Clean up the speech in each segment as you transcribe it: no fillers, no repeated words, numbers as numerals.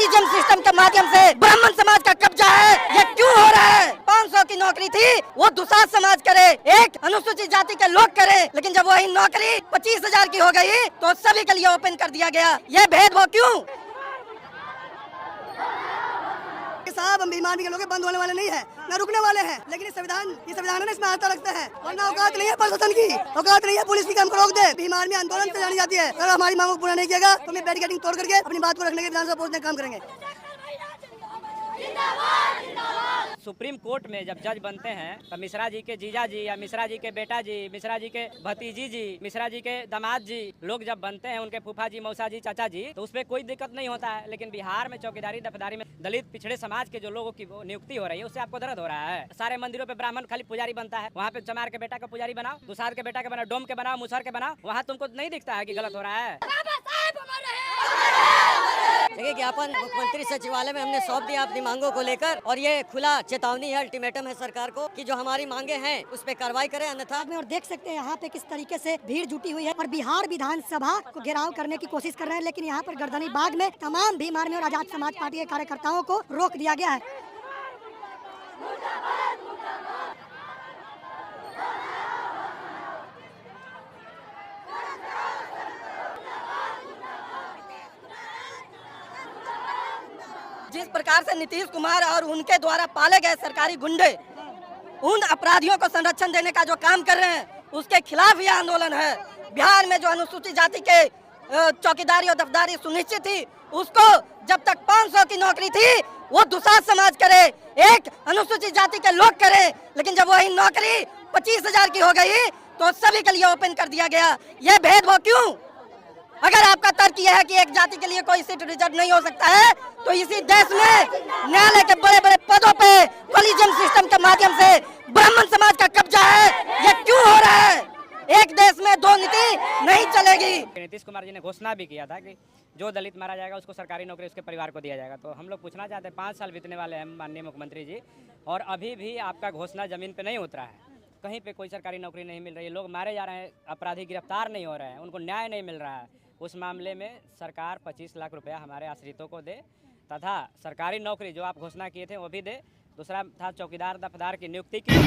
Collision system के माध्यम से ब्राह्मण समाज का कब्जा है। ये क्यों हो रहा है? 500 की नौकरी थी वो दुसाध समाज करे, एक अनुसूचित जाति के लोग करे, लेकिन जब वही नौकरी 25,000 की हो गई तो सभी के लिए ओपन कर दिया गया। ये भेदभाव क्यों? साहब हम बीमार भी लोग बंद होने वाले नहीं है, न रुकने वाले हैं, लेकिन ये संविधान है ना, इसमें आता रखते हैं। वरना औकात नहीं है प्रशासन की, औकात नहीं है पुलिस की काम को रोक दे। बीमार में आंदोलन से जानी जाती है। अगर हमारी मांगों को पूरा नहीं किया तो हम बैरिकेडिंग तोड़ करके अपनी बात को रखने के विधानसभा पहुंचने का काम करेंगे। सुप्रीम कोर्ट में जब जज बनते हैं तो मिश्रा जी के जीजा जी या मिश्रा जी के बेटा जी, मिश्रा जी के भतीजी जी, मिश्रा जी के दामाद जी लोग जब बनते हैं, उनके फूफा जी, मौसा जी, चाचा जी, तो उसमें कोई दिक्कत नहीं होता है। लेकिन बिहार में चौकीदारी दफदारी में दलित पिछड़े समाज के जो लोगों की नियुक्ति हो रही है उससे आपको दर्द हो रहा है। सारे मंदिरों पे ब्राह्मण खाली पुजारी बनता है, वहाँ पे चमार के बेटा का पुजारी बनाओ, दुसाध के बेटा का बनाओ, डोम के बनाओ, मुसहर के बनाओ, वहाँ तुमको नहीं दिखता है कि गलत हो रहा है। देखिए ज्ञापन मुख्यमंत्री सचिवालय में हमने सौंप दिया अपनी मांगों को लेकर, और ये खुला चेतावनी है, अल्टीमेटम है सरकार को कि जो हमारी मांगे हैं उस पे कार्रवाई करें, अन्यथा। और देख सकते हैं यहाँ पे किस तरीके से भीड़ जुटी हुई है और बिहार विधानसभा को घेराव करने की कोशिश कर रहे हैं, लेकिन यहाँ पर गर्दनी बाग में तमाम भीम आर्मी और आजाद समाज पार्टी के कार्यकर्ताओं को रोक दिया गया है। जिस प्रकार से नीतीश कुमार और उनके द्वारा पाले गए सरकारी गुंडे उन अपराधियों को संरक्षण देने का जो काम कर रहे हैं, उसके खिलाफ यह आंदोलन है। बिहार में जो अनुसूचित जाति के चौकीदारी और दफदारी सुनिश्चित थी, उसको जब तक 500 की नौकरी थी वो दुसाध समाज करे, एक अनुसूचित जाति के लोग करे, लेकिन जब वही नौकरी 25,000 की हो गई तो सभी के लिए ओपन कर दिया गया। ये भेदभाव क्यों? अगर आपका तर्क यह है कि एक जाति के लिए कोई सीट रिजर्व नहीं हो सकता है, तो इसी देश में न्यायालय के बड़े बड़े पदों पे कोलिजन सिस्टम के माध्यम से ब्राह्मण समाज का कब्जा है। ये क्यों हो रहा है? एक देश में दो नीति नहीं चलेगी। नीतीश कुमार जी ने घोषणा भी किया था कि जो दलित मारा जाएगा उसको सरकारी नौकरी उसके परिवार को दिया जाएगा। तो हम लोग पूछना चाहते हैं, 5 साल बीतने वाले हैं माननीय मुख्यमंत्री जी, और अभी भी आपका घोषणा जमीन पे नहीं उतरा है। कहीं पे कोई सरकारी नौकरी नहीं मिल रही है, लोग मारे जा रहे हैं, अपराधी गिरफ्तार नहीं हो रहे हैं, उनको न्याय नहीं मिल रहा है। उस मामले में सरकार 25 लाख रुपया हमारे आश्रितों को दे, तथा सरकारी नौकरी जो आप घोषणा किए थे वो भी दे। दूसरा था चौकीदार दफदार की नियुक्ति की।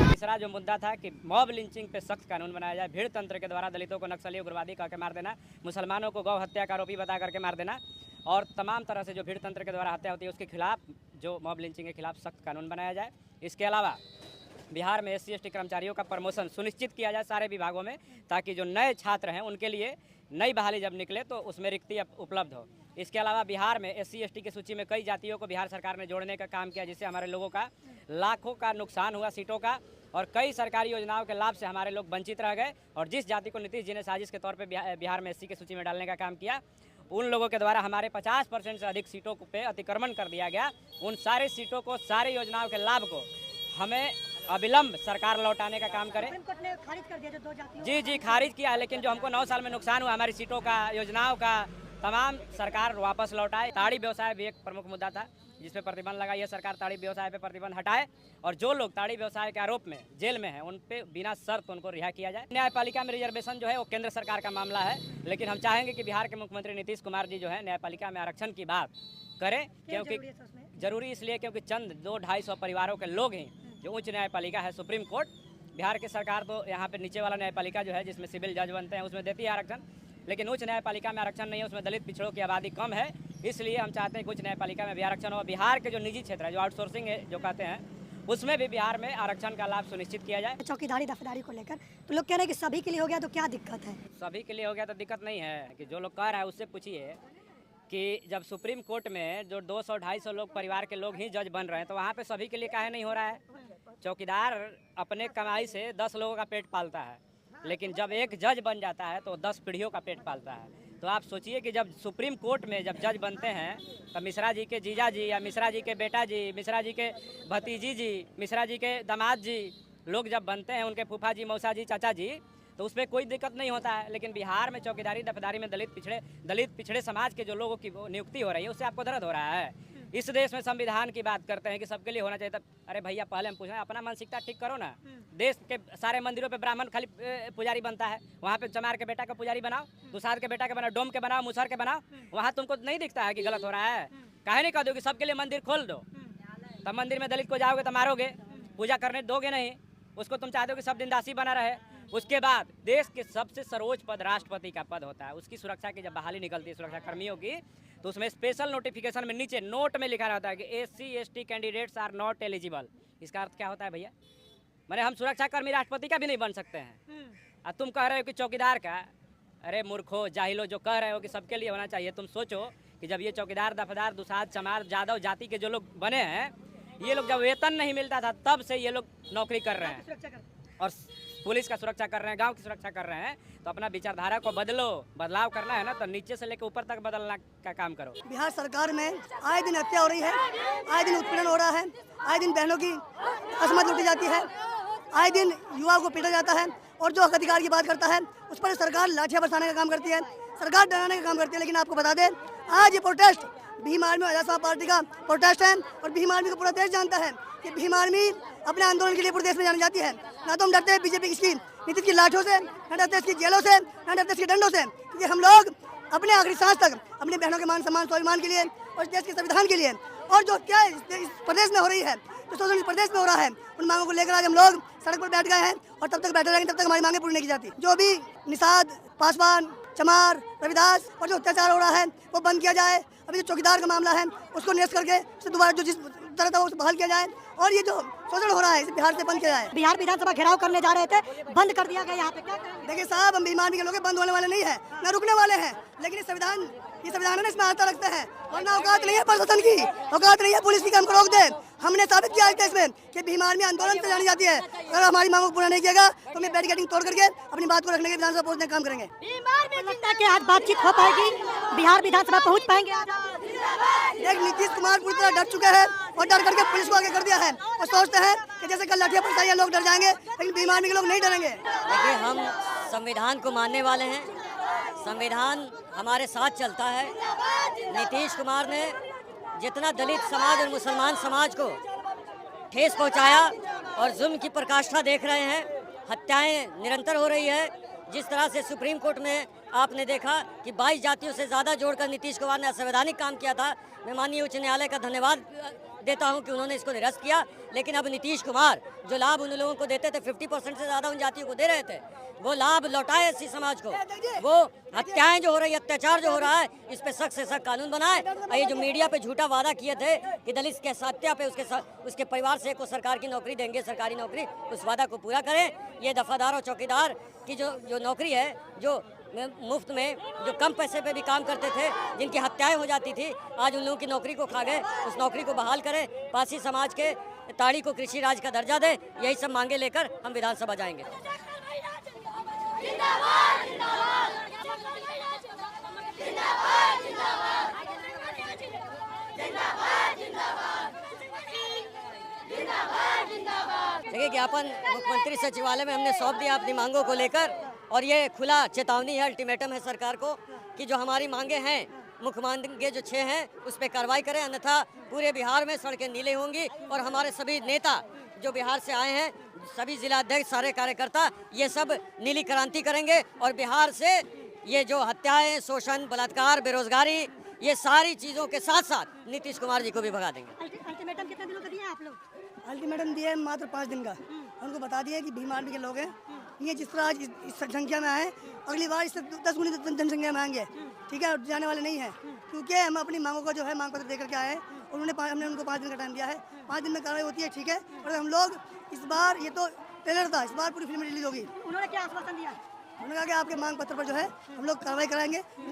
तीसरा जो मुद्दा था कि मॉब लिंचिंग पे सख्त कानून बनाया जाए। भीड़ तंत्र के द्वारा दलितों को नक्सली उग्रवादी कह के मार देना, मुसलमानों को गौ हत्या का आरोपी बता करके मार देना, और तमाम तरह से जो भीड़ तंत्र के द्वारा हत्या होती है उसके खिलाफ, जो मॉब लिंचिंग के खिलाफ सख्त कानून बनाया जाए। इसके अलावा बिहार में SC ST कर्मचारियों का प्रमोशन सुनिश्चित किया जाए सारे विभागों में, ताकि जो नए छात्र हैं उनके लिए नई बहाली जब निकले तो उसमें रिक्ति उपलब्ध हो। इसके अलावा बिहार में SC ST की सूची में कई जातियों को बिहार सरकार ने जोड़ने का काम किया, जिससे हमारे लोगों का लाखों का नुकसान हुआ सीटों का, और कई सरकारी योजनाओं के लाभ से हमारे लोग वंचित रह गए। और जिस जाति को नीतीश जी ने साजिश के तौर पर बिहार में SC की सूची में डालने का काम किया, उन लोगों के द्वारा हमारे 50% से अधिक सीटों पे अतिक्रमण कर दिया गया। उन सारे सीटों को, सारे योजनाओं के लाभ को हमें अविलंब सरकार लौटाने का काम करे। खारिज कर दिया जो 2 जातियों जी खारिज किया है, लेकिन जो हमको 9 साल में नुकसान हुआ हमारी सीटों का, योजनाओं का, तमाम सरकार वापस लौटाए। ताड़ी व्यवसाय भी एक प्रमुख मुद्दा था जिसपे प्रतिबंध लगा। यह सरकार ताड़ी व्यवसाय पे प्रतिबंध हटाए, और जो लोग ताड़ी व्यवसाय के आरोप में जेल में हैं उन पे बिना शर्त उनको रिहा किया जाए। न्यायपालिका में रिजर्वेशन जो है वो केंद्र सरकार का मामला है, लेकिन हम चाहेंगे कि बिहार के मुख्यमंत्री नीतीश कुमार जी जो है न्यायपालिका में आरक्षण की बात करें, क्योंकि जरूरी इसलिए क्योंकि चंद 200-250 परिवारों के लोग हैं जो उच्च न्यायपालिका है, सुप्रीम कोर्ट। बिहार की सरकार तो यहाँ पे नीचे वाला न्यायपालिका जो है जिसमें सिविल जज बनते हैं उसमें देती है आरक्षण, लेकिन उच्च न्यायपालिका में आरक्षण नहीं है, उसमें दलित पिछड़ों की आबादी कम है। इसलिए हम चाहते हैं कि उच्च न्यायपालिका में भी आरक्षण हो। बिहार के जो निजी क्षेत्र है, जो आउटसोर्सिंग है जो कहते हैं, उसमें भी बिहार में आरक्षण का लाभ सुनिश्चित किया जाए। चौकीदारी दफदारी को लेकर तो लोग कह रहे हैं कि सभी के लिए हो गया तो क्या दिक्कत है? सभी के लिए हो गया तो दिक्कत नहीं है। कि जो लोग कह रहा है उससे पूछिए कि जब सुप्रीम कोर्ट में जो 200-250 लोग परिवार के लोग ही जज बन रहे हैं, तो वहाँ पे सभी के लिए काहे नहीं हो रहा है? चौकीदार अपने कमाई से 10 लोगों का पेट पालता है, लेकिन जब एक जज बन जाता है तो 10 पीढ़ियों का पेट पालता है। तो आप सोचिए कि जब सुप्रीम कोर्ट में जब जज बनते हैं तो मिश्रा जी के जीजा जी या मिश्रा जी के बेटा जी, मिश्रा जी के भतीजी जी, मिश्रा जी के दामाद जी लोग जब बनते हैं, उनके फूफा जी, मौसा जी, चाचा जी, तो उसमें कोई दिक्कत नहीं होता है। लेकिन बिहार में चौकीदारी दफदारी में दलित पिछड़े समाज के जो लोगों की नियुक्ति हो रही है उससे आपको दर्द हो रहा है। इस देश में संविधान की बात करते हैं कि सबके लिए होना चाहिए। तब अरे भैया पहले हम पूछ रहे हैं, अपना मानसिकता ठीक करो ना। देश के सारे मंदिरों पे ब्राह्मण खाली पुजारी बनता है, वहाँ पे चमार के बेटा का पुजारी बनाओ, दुसाध के बेटा के बनाओ, डोम के बनाओ, मुसहर के बनाओ। वहाँ तुमको नहीं दिखता है कि गलत हो रहा है? काहे नहीं कह दो कि सबके लिए मंदिर खोल दो? तब मंदिर में दलित को जाओगे तो मारोगे, पूजा करने दोगे नहीं, उसको तुम चाहते हो कि सब दिन दासी बना रहे। उसके बाद देश के सबसे सर्वोच्च पद राष्ट्रपति का पद होता है, उसकी सुरक्षा की जब बहाली निकलती है सुरक्षा कर्मियों की, तो उसमें स्पेशल नोटिफिकेशन में नीचे नोट में लिखा रहता है कि SC/ST candidates are not eligible. इसका अर्थ क्या होता है भैया? मैंने हम सुरक्षा कर्मी राष्ट्रपति का भी नहीं बन सकते हैं, और तुम कह रहे हो कि चौकीदार का। अरे मूर्खो, जाहिलो, जो कह रहे हो कि सबके लिए होना चाहिए, तुम सोचो कि जब ये चौकीदार, दफदार, दुसाध, चमार, जादव जाति के जो लोग बने हैं, ये लोग जब वेतन नहीं मिलता था तब से ये लोग नौकरी कर रहे हैं और पुलिस का सुरक्षा कर रहे हैं, गांव की सुरक्षा कर रहे हैं। तो अपना विचारधारा को बदलो, बदलाव करना है ना तो नीचे से लेकर ऊपर तक बदलना का काम करो। बिहार सरकार में आए दिन हत्या हो रही है, आए दिन उत्पीड़न हो रहा है, आए दिन बहनों की असमत लूटी जाती है, आए दिन युवाओं को पीटा जाता है, और जो हक अधिकार की बात करता है उस पर सरकार लाठियां बरसाने का काम करती है, सरकार डराने का काम करती है। लेकिन आपको बता दें, आज ये protest Bhim army Azad Samaj party का प्रोटेस्ट है, और भीम आर्मी को पूरा देश जानता है कि भीम आर्मी अपने आंदोलन के लिए पूरे देश में जानी जाती है। ना तो हम डरते हैं बीजेपी की नीतीश की लाठों से, न डरते इसकी जेलों से, न डरते इसके डंडों से, क्योंकि हम लोग अपने आखिरी सांस तक अपनी बहनों के मान सम्मान स्वाभिमान के लिए और देश के संविधान के लिए, और जो क्या इस प्रदेश में हो रही है, जो शोषण इस प्रदेश में हो रहा है, उन मांगों को लेकर आज हम लोग सड़क पर बैठ गए हैं, और तब तक बैठे रहेंगे जब तक हमारी मांगें पूरी नहीं की जाती। जो भी निषाद, पासवान, चमार, रविदास और जो अत्याचार हो रहा है वो बंद किया जाए। अभी जो चौकीदार का मामला है उसको निरस्त करके उसे दोबारा जो जिस तरह था उसे बहाल किया जाए, और ये जो शोषण हो रहा है इसे बिहार से बंद किया जाए। बिहार विधानसभा घेराव करने जा रहे थे, बंद कर दिया गया। यहाँ पे क्या देखिए साहब, हम भीम आर्मी के लोग बंद होने वाले नहीं है, न रुकने वाले हैं, लेकिन ये संविधान है ना, इसमें आस्था रखते हैं, वरना औकात नहीं है प्रशासन की, औकात नहीं है पुलिस की, काम को रोक दे। हमने साबित किया है इसमें कि भीम आर्मी आंदोलन से जानी जाती है। अगर हमारी मांगों को पूरा नहीं किएगा तो हम बैरिकेडिंग तोड़ करके अपनी बात को रखने के विधानसभा पहुंचने का काम करेंगे। लगता है कि आज बातचीत हो पाएगी, बिहार विधानसभा पहुँच पाएंगे? एक नीतीश कुमार पूरी तरह डर चुके हैं और डर करके पुलिस को आगे कर दिया है, और सोचते हैं कि जैसे कल लाठियां बरसाई लोग डर जाएंगे, लेकिन भीम आर्मी के लोग नहीं डरेंगे। देखिए, हम संविधान को मानने वाले हैं, संविधान हमारे साथ चलता है। नीतीश कुमार ने जितना दलित समाज और मुसलमान समाज को ठेस पहुंचाया और जुल्म की प्रकाष्ठा देख रहे हैं, हत्याएं निरंतर हो रही है। जिस तरह से सुप्रीम कोर्ट में आपने देखा कि 22 जातियों से ज़्यादा जोड़कर नीतीश कुमार ने असंवैधानिक काम किया था। मैं माननीय उच्च न्यायालय का धन्यवाद देता हूं कि उन्होंने इसको निरस्त किया। लेकिन अब नीतीश कुमार जो लाभ उन लोगों को देते थे, 50% से ज़्यादा उन जातियों को दे रहे थे, वो लाभ लौटाए एससी समाज को। वो हत्याएं जो हो रही है, अत्याचार जो हो रहा है, इस पे सख्त से सख्त कानून बनाए। और ये जो मीडिया पे झूठा वादा किए थे कि दलित के हत्या पे उसके परिवार से को सरकार की नौकरी देंगे, सरकारी नौकरी, उस वादा को पूरा करें। ये दफादार और चौकीदार की जो नौकरी है, जो मुफ्त में जो कम पैसे पे भी काम करते थे, जिनकी हत्याएं हो जाती थी, आज उन लोगों की नौकरी को खा गए। उस नौकरी को बहाल करें, पासी समाज के ताड़ी को कृषि राज का दर्जा दे। यही सब मांगे लेकर हम विधानसभा जाएंगे। देखिए, ज्ञापन मुख्यमंत्री सचिवालय में हमने सौंप दिया अपनी मांगों को लेकर, और ये खुला चेतावनी है, अल्टीमेटम है सरकार को कि जो हमारी मांगे हैं, मुख्य मांगे जो 6 हैं, उस पर कार्रवाई करें, अन्यथा पूरे बिहार में सड़कें नीले होंगी। और हमारे सभी नेता जो बिहार से आए हैं, सभी जिला अध्यक्ष, सारे कार्यकर्ता, ये सब नीली क्रांति करेंगे, और बिहार से ये जो हत्याएं, शोषण, बलात्कार, बेरोजगारी, ये सारी चीज़ों के साथ साथ नीतीश कुमार जी को भी भगा देंगे। अल्टीमेटम कितने दिनों का दिया आप लोग? अल्टीमेटम दिया है मात्र 5 दिन का। उनको बता दिया कि भीम आर्मी के लोग हैं, ये जिस तरह आज इस संख्या में आए, अगली बार इससे 10 गुनी जनसंख्या में आएंगे, ठीक है, जाने वाले नहीं हैं, क्योंकि हम अपनी मांगों का जो है मांग पत्र दे करके आए हैं, और हमने उनको 5 दिन का टाइम दिया है। 5 दिन में कार्रवाई होती है, ठीक है, और हम लोग इस बार, ये तो ट्रेलर था, इस बार पूरी फिल्म रिलीज होगी। उन्होंने क्या आश्वासन दिया? उन्होंने कहा कि आपके मांग पत्र पर जो है हम लोग कार्रवाई कराएंगे।